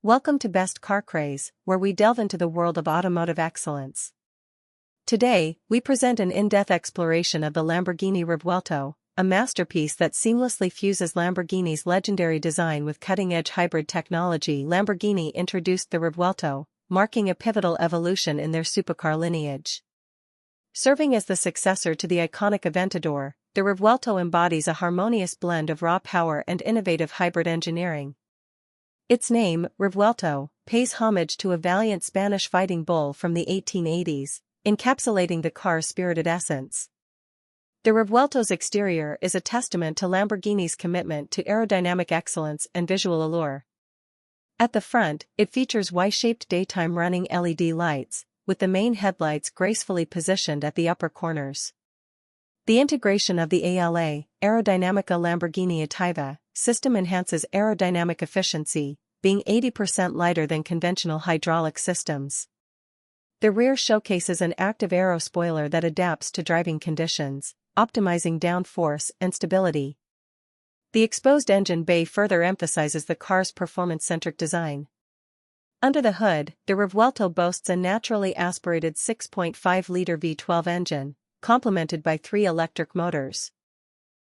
Welcome to Best Car Craze, where we delve into the world of automotive excellence. Today, we present an in-depth exploration of the Lamborghini Revuelto, a masterpiece that seamlessly fuses Lamborghini's legendary design with cutting-edge hybrid technology. Lamborghini introduced the Revuelto, marking a pivotal evolution in their supercar lineage. Serving as the successor to the iconic Aventador, the Revuelto embodies a harmonious blend of raw power and innovative hybrid engineering. Its name, Revuelto, pays homage to a valiant Spanish fighting bull from the 1880s, encapsulating the car's spirited essence. The Revuelto's exterior is a testament to Lamborghini's commitment to aerodynamic excellence and visual allure. At the front, it features Y-shaped daytime running LED lights, with the main headlights gracefully positioned at the upper corners. The integration of the Aerodynamica Lamborghini Attiva system enhances aerodynamic efficiency, being 80% lighter than conventional hydraulic systems. The rear showcases an active aero spoiler that adapts to driving conditions, optimizing downforce and stability. The exposed engine bay further emphasizes the car's performance-centric design. Under the hood, the Revuelto boasts a naturally aspirated 6.5-liter V12 engine, complemented by 3 electric motors.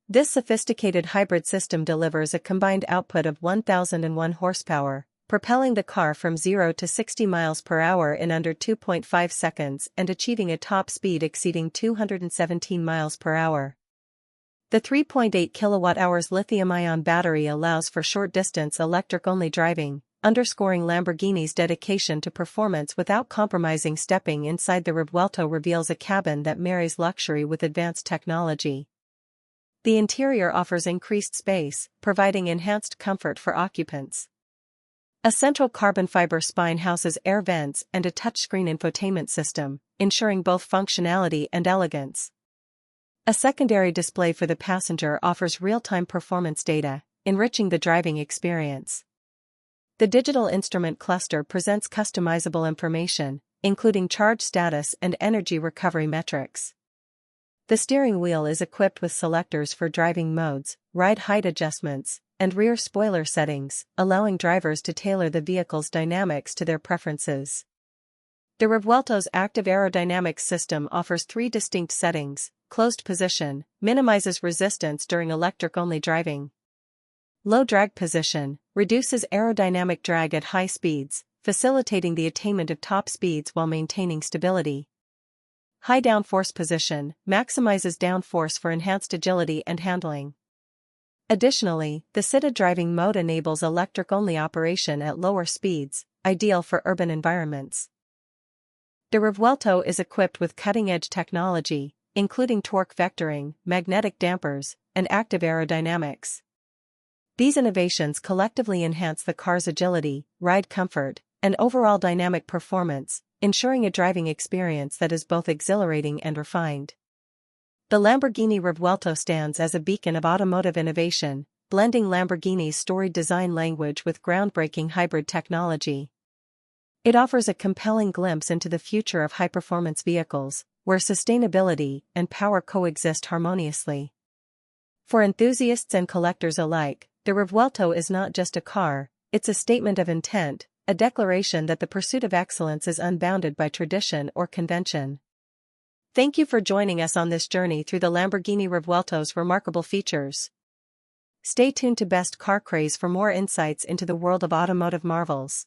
This sophisticated hybrid system delivers a combined output of 1,001 horsepower, propelling the car from 0 to 60 miles per hour in under 2.5 seconds and achieving a top speed exceeding 217 miles per hour. The 3.8 kilowatt-hours lithium-ion battery allows for short-distance electric-only driving, underscoring Lamborghini's dedication to performance without compromising. Stepping inside the Revuelto reveals a cabin that marries luxury with advanced technology. The interior offers increased space, providing enhanced comfort for occupants. A central carbon fiber spine houses air vents and a touchscreen infotainment system, ensuring both functionality and elegance. A secondary display for the passenger offers real-time performance data, enriching the driving experience. The digital instrument cluster presents customizable information, including charge status and energy recovery metrics. The steering wheel is equipped with selectors for driving modes, ride height adjustments, and rear spoiler settings, allowing drivers to tailor the vehicle's dynamics to their preferences. The Revuelto's active aerodynamics system offers 3 distinct settings. Closed position minimizes resistance during electric-only driving. Low drag position reduces aerodynamic drag at high speeds, facilitating the attainment of top speeds while maintaining stability. High downforce position maximizes downforce for enhanced agility and handling. Additionally, the Sitta driving mode enables electric-only operation at lower speeds, ideal for urban environments. The Revuelto is equipped with cutting-edge technology, including torque vectoring, magnetic dampers, and active aerodynamics. These innovations collectively enhance the car's agility, ride comfort, and overall dynamic performance, ensuring a driving experience that is both exhilarating and refined. The Lamborghini Revuelto stands as a beacon of automotive innovation, blending Lamborghini's storied design language with groundbreaking hybrid technology. It offers a compelling glimpse into the future of high-performance vehicles, where sustainability and power coexist harmoniously. For enthusiasts and collectors alike, the Revuelto is not just a car, it's a statement of intent, a declaration that the pursuit of excellence is unbounded by tradition or convention. Thank you for joining us on this journey through the Lamborghini Revuelto's remarkable features. Stay tuned to Best Car Craze for more insights into the world of automotive marvels.